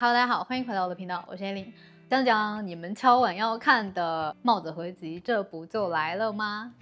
Hello，大家好，欢迎回到我的频道，我是 Eileen。讲讲你们敲碗要看的帽子合集，这不就来了吗？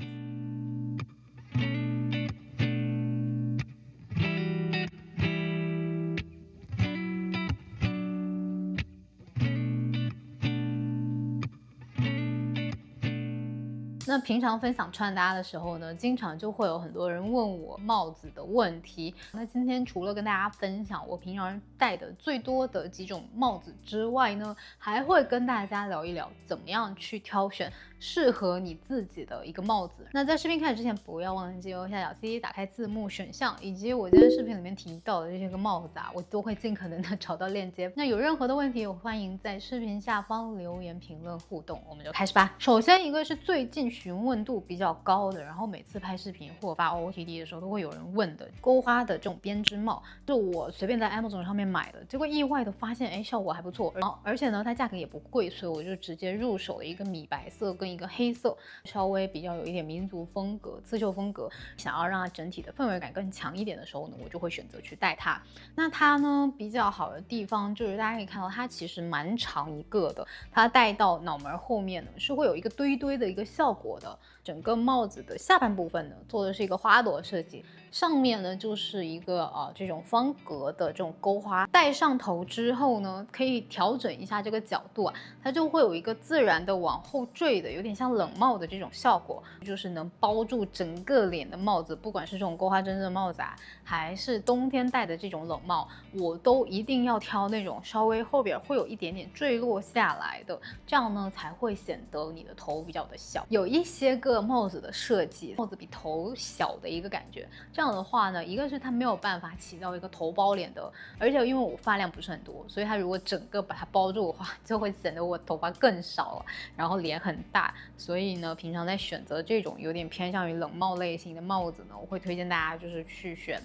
那平常分享穿搭的时候呢，经常就会有很多人问我帽子的问题。那今天除了跟大家分享我平常戴的最多的几种帽子之外呢，还会跟大家聊一聊怎么样去挑选适合你自己的一个帽子。那在视频开始之前，不要忘记右下角 C 打开字幕选项，以及我今天视频里面提到的这些个帽子啊，我都会尽可能的找到链接。那有任何的问题，我欢迎在视频下方留言评论互动。我们就开始吧。首先一个是最近询问度比较高的，然后每次拍视频或发 OOTD 的时候都会有人问的钩花的这种编织帽，就我随便在 Amazon 上面买的，结果意外的发现，哎，效果还不错，而且呢，它价格也不贵，所以我就直接入手了一个米白色跟一个黑色，稍微比较有一点民族风格、刺绣风格，想要让它整体的氛围感更强一点的时候呢，我就会选择去戴它。那它呢比较好的地方就是大家可以看到，它其实蛮长一个的，它戴到脑门后面呢是会有一个堆堆的一个效果的。整个帽子的下半部分呢做的是一个花朵设计，上面呢就是一个这种方格的这种钩花，戴上头之后呢，可以调整一下这个角度啊，它就会有一个自然的往后坠的，有点像冷帽的这种效果，就是能包住整个脸的帽子，不管是这种钩花针的帽子啊，还是冬天戴的这种冷帽，我都一定要挑那种稍微后边会有一点点坠落下来的，这样呢才会显得你的头比较的小。有一些个帽子的设计，帽子比头小的一个感觉，这样的话呢，一个是它没有办法起到一个头包脸的，而且因为我发量不是很多，所以它如果整个把它包住的话，就会显得我头发更少了，然后脸很大。所以呢，平常在选择这种有点偏向于冷帽类型的帽子呢，我会推荐大家就是去选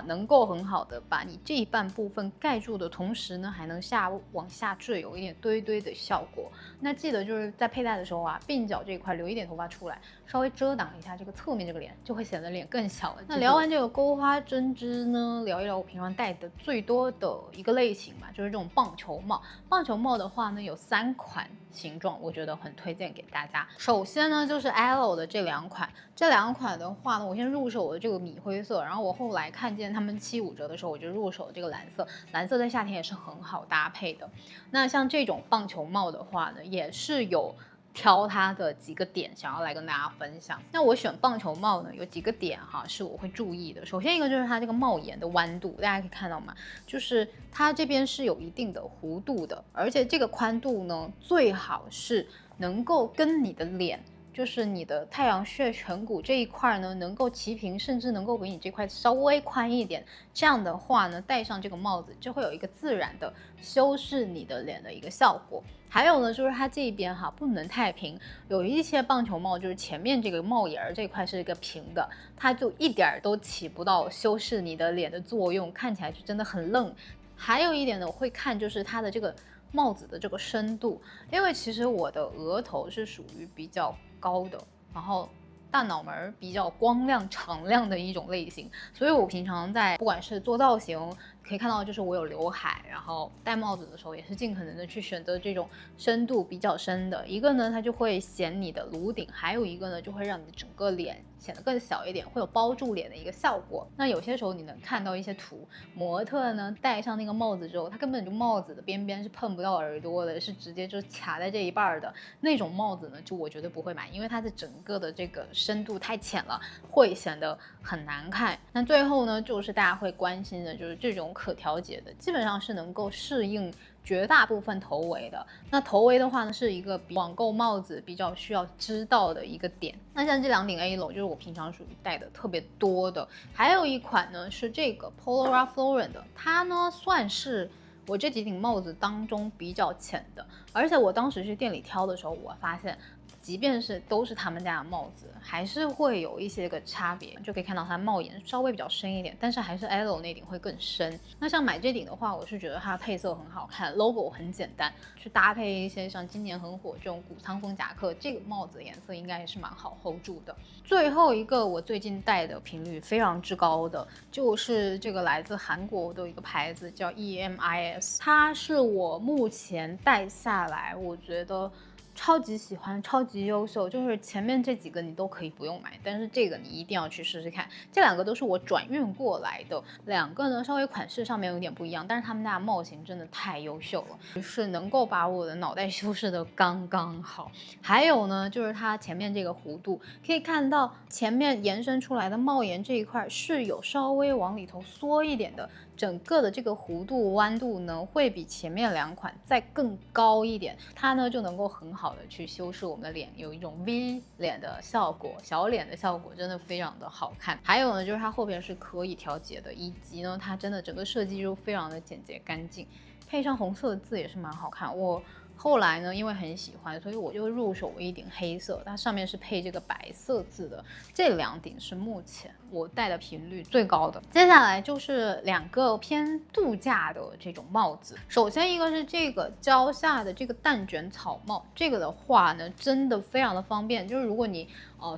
能够很好的把你这一半部分盖住的同时呢，还能往下坠，有一点堆堆的效果。那记得就是在佩戴的时候啊，鬓角这一块留一点头发出来，稍微遮挡一下这个侧面这个脸，就会显得脸更小了。那聊完这个钩花针织呢，聊一聊我平常戴的最多的一个类型嘛，就是这种棒球帽。棒球帽的话呢，有3款形状，我觉得很推荐给大家。首先呢，就是 Alo 的这2款，这2款的话呢，我先入手的这个米灰色，然后我后来看见他们75折的时候，我就入手了这个蓝色。蓝色在夏天也是很好搭配的。那像这种棒球帽的话呢，也是有挑它的几个点想要来跟大家分享。那我选棒球帽呢，有几个点哈是我会注意的。首先一个就是它这个帽檐的弯度，大家可以看到吗？就是它这边是有一定的弧度的，而且这个宽度呢，最好是能够跟你的脸，就是你的太阳穴颧骨这一块呢，能够齐平，甚至能够比你这块稍微宽一点。这样的话呢，戴上这个帽子就会有一个自然的修饰你的脸的一个效果。还有呢，就是它这边哈不能太平，有一些棒球帽就是前面这个帽檐这块是一个平的，它就一点都起不到修饰你的脸的作用，看起来就真的很愣。还有一点呢，我会看就是它的这个帽子的这个深度，因为其实我的额头是属于比较高的，然后大脑门比较光亮敞亮的一种类型，所以我平常在不管是做造型，可以看到就是我有刘海，然后戴帽子的时候也是尽可能的去选择这种深度比较深的。一个呢，它就会显你的颅顶，还有一个呢，就会让你的整个脸显得更小一点，会有包住脸的一个效果。那有些时候你能看到一些图，模特呢戴上那个帽子之后，它根本就帽子的边边是碰不到耳朵的，是直接就卡在这一半的那种帽子呢，就我绝对不会买，因为它的整个的这个深度太浅了，会显得很难看。那最后呢，就是大家会关心的，就是这种可调节的，基本上是能够适应绝大部分头围的。那头围的话呢，是一个网购帽子比较需要知道的一个点。那像这2顶 A 楼就是我平常属于戴的特别多的。还有一款呢是这个 Polo Ralph Lauren 的，它呢算是我这几顶帽子当中比较浅的，而且我当时去店里挑的时候，我发现即便是都是他们家的帽子，还是会有一些个差别，就可以看到它帽檐稍微比较深一点，但是还是 Elo 那顶会更深。那像买这顶的话，我是觉得它的配色很好看 ，logo 很简单，去搭配一些像今年很火这种谷仓风夹克，这个帽子的颜色应该也是蛮好 hold 住的。最后一个我最近戴的频率非常之高的，就是这个来自韩国的一个牌子叫 EMIS， 它是我目前戴下来我觉得超级喜欢，超级优秀，就是前面这几个你都可以不用买，但是这个你一定要去试试看。这两个都是我转运过来的，两个呢稍微款式上面有点不一样，但是他们家的帽型真的太优秀了，就是能够把我的脑袋修饰的刚刚好。还有呢，就是它前面这个弧度，可以看到前面延伸出来的帽檐这一块是有稍微往里头缩一点的。整个的这个弧度弯度呢，会比前面两款再更高一点，它呢就能够很好的去修饰我们的脸，有一种 V 脸的效果，小脸的效果真的非常的好看。还有呢，就是它后边是可以调节的，以及呢，它真的整个设计就非常的简洁干净，配上红色的字也是蛮好看。我后来呢，因为很喜欢，所以我就入手了一顶黑色，它上面是配这个白色字的。这两顶是目前我戴的频率最高的。接下来就是两个偏度假的这种帽子。首先一个是这个蕉下的这个蛋卷草帽，这个的话呢，真的非常的方便，就是如果你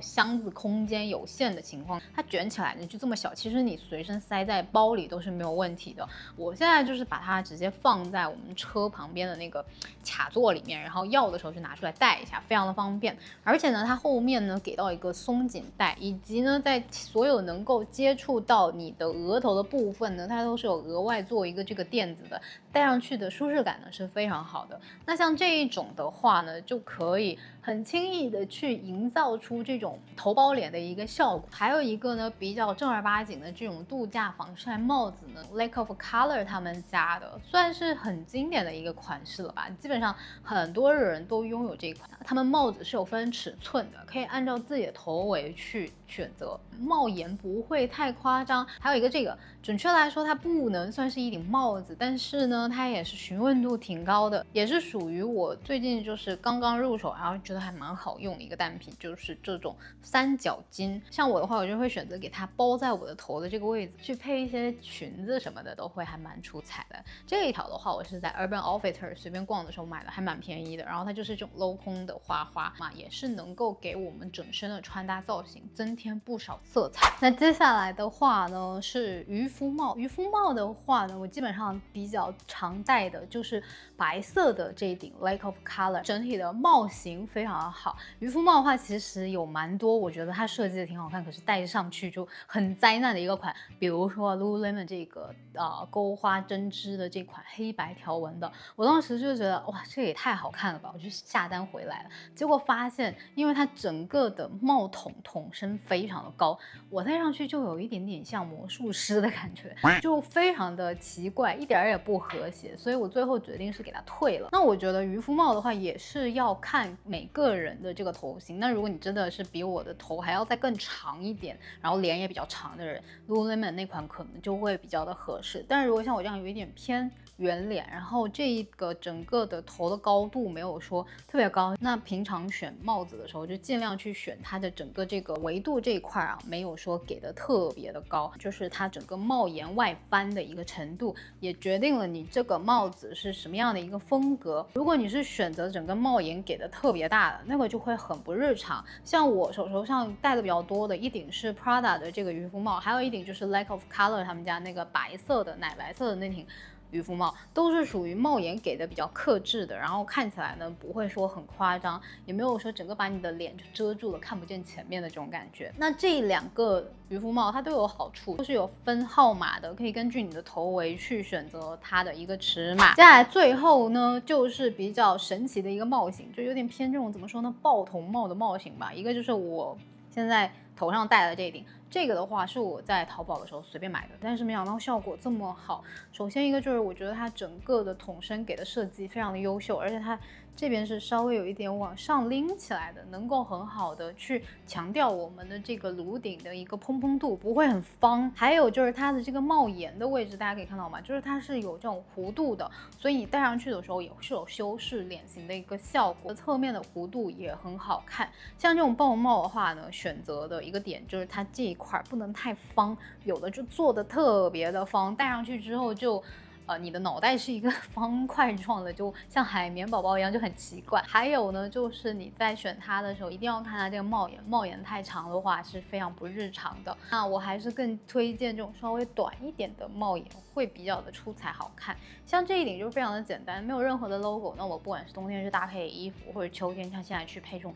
箱子空间有限的情况，它卷起来呢就这么小，其实你随身塞在包里都是没有问题的。我现在就是把它直接放在我们车旁边的那个卡座里面，然后要的时候就拿出来戴一下，非常的方便。而且呢，它后面呢给到一个松紧带，以及呢在所有能够接触到你的额头的部分呢，它都是有额外做一个这个垫子的，戴上去的舒适感呢是非常好的。那像这一种的话呢，就可以很轻易的去营造出这种头包脸的一个效果。还有一个呢，比较正儿八经的这种度假防晒帽子呢 ，Lake of Color 他们家的，算是很经典的一个款式了吧。基本上很多人都拥有这一款。他们帽子是有分尺寸的，可以按照自己的头围去选择，帽檐不会太夸张。还有一个这个，准确来说它不能算是一顶帽子，但是呢，它也是询问度挺高的，也是属于我最近就是刚刚入手，然后觉得还蛮好用的一个单品，就是这种三角巾。像我的话，我就会选择给它包在我的头的这个位置，去配一些裙子什么的，都会还蛮出彩的。这一条的话，我是在 Urban Outfitters 随便逛的时候买的，还蛮便宜的。然后它就是这种镂空的花花嘛，也是能够给我们整身的穿搭造型增添不少色彩。那接下来的话呢，是渔夫帽。渔夫帽的话呢，我基本上比较常戴的就是白色的这一顶 Lake of Color， 整体的帽型非常的好。渔夫帽的话，其实有蛮多，我觉得它设计的挺好看，可是戴上去就很灾难的一个款，比如说 Lululemon 这个钩花针织的这款黑白条纹的，我当时就觉得哇，这也太好看了吧，我就下单回来了。结果发现，因为它整个的帽筒身非常的高，我戴上去就有一点点像魔术师的感觉，就非常的奇怪，一点也不和谐，所以我最后决定是给它退了。那我觉得渔夫帽的话也是要看每个人的这个头型，那如果你真的是比我的头还要再更长一点，然后脸也比较长的人， Lululemon 那款可能就会比较的合适。但是如果像我这样有一点偏圆脸，然后这一个整个的头的高度没有说特别高，那平常选帽子的时候就尽量去选它的整个这个维度这一块啊，没有说给的特别的高，就是它整个帽檐外翻的一个程度，也决定了你这个帽子是什么样的一个风格。如果你是选择整个帽檐给的特别大的，那个就会很不日常。像我手头上戴的比较多的一顶是 Prada 的这个渔夫帽，还有一顶就是 Lake of Color 他们家那个白色的奶白色的那顶渔夫帽，都是属于帽檐给的比较克制的，然后看起来呢不会说很夸张，也没有说整个把你的脸就遮住了看不见前面的这种感觉。那这两个渔夫帽它都有好处，都是有分号码的，可以根据你的头围去选择它的一个尺码。接下来最后呢，就是比较神奇的一个帽型，就有点偏这种怎么说呢，豹头帽的帽型吧。一个就是我现在头上戴的这一顶，这个的话是我在淘宝的时候随便买的，但是没想到效果这么好。首先一个就是我觉得它整个的筒身给的设计非常的优秀，而且它这边是稍微有一点往上拎起来的，能够很好的去强调我们的这个颅顶的一个蓬蓬度，不会很方。还有就是它的这个帽檐的位置，大家可以看到吗？就是它是有这种弧度的，所以你戴上去的时候也是有修饰脸型的一个效果。侧面的弧度也很好看。像这种豹纹帽的话呢，选择的一个点就是它这一块不能太方，有的就做的特别的方，戴上去之后就你的脑袋是一个方块状的，就像海绵宝宝一样，就很奇怪。还有呢，就是你在选它的时候，一定要看它这个帽檐，帽檐太长的话是非常不日常的。那我还是更推荐这种稍微短一点的帽檐，会比较的出彩好看。像这一顶就非常的简单，没有任何的 logo。那我不管是冬天去搭配衣服，或者秋天像现在去配这种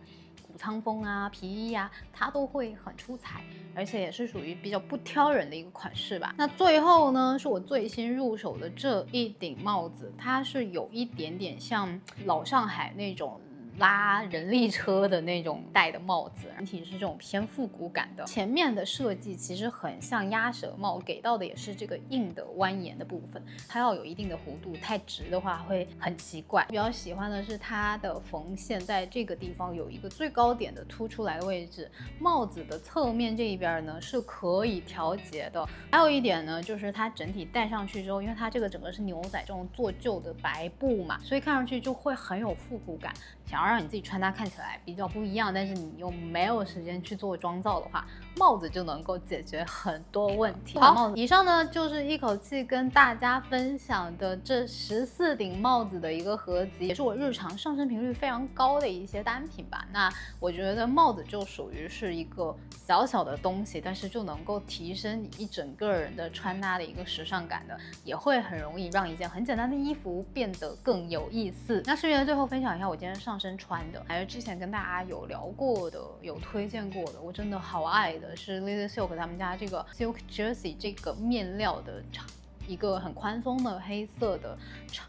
谷仓风啊、皮衣啊，它都会很出彩，而且也是属于比较不挑人的一个款式吧。那最后呢，是我最新入手的这一顶帽子，它是有一点点像老上海那种拉人力车的那种戴的帽子，整体是这种偏复古感的。前面的设计其实很像鸭舌帽，给到的也是这个硬的蜿蜒的部分，它要有一定的弧度，太直的话会很奇怪。比较喜欢的是它的缝线在这个地方有一个最高点的凸出来的位置，帽子的侧面这一边呢是可以调节的。还有一点呢，就是它整体戴上去之后，因为它这个整个是牛仔这种做旧的白布嘛，所以看上去就会很有复古感。想要让你自己穿搭看起来比较不一样，但是你又没有时间去做妆造的话，帽子就能够解决很多问题。好，以上呢就是一口气跟大家分享的这14顶帽子的一个合集，也是我日常上身频率非常高的一些单品吧。那我觉得帽子就属于是一个小小的东西，但是就能够提升你一整个人的穿搭的一个时尚感的，也会很容易让一件很简单的衣服变得更有意思。那顺便最后分享一下我今天上身穿的，还是之前跟大家有聊过的、有推荐过的，我真的好爱的是 Lily Silk 他们家这个 Silk Jersey 这个面料的一个很宽松的黑色的。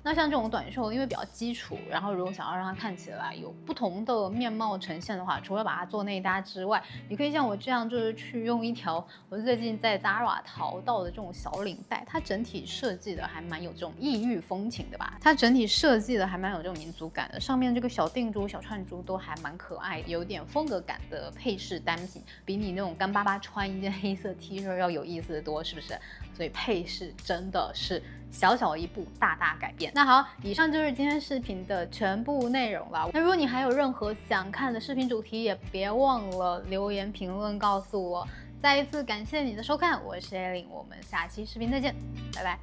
那像这种短袖因为比较基础，然后如果想要让它看起来有不同的面貌呈现的话，除了把它做内搭之外，你可以像我这样就是去用一条我最近在 Zara 淘到的这种小领带，它整体设计的还蛮有这种异域风情的吧，它整体设计的还蛮有这种民族感的，上面这个小定珠、小串珠都还蛮可爱的，有点风格感的配饰单品，比你那种干巴巴穿一件黑色 T 恤要有意思的多，是不是？所以配饰真的是小小一步大大改变。那好，以上就是今天视频的全部内容了。那如果你还有任何想看的视频主题，也别忘了留言评论告诉我。再一次感谢你的收看，我是 Eileen，我们下期视频再见，拜拜。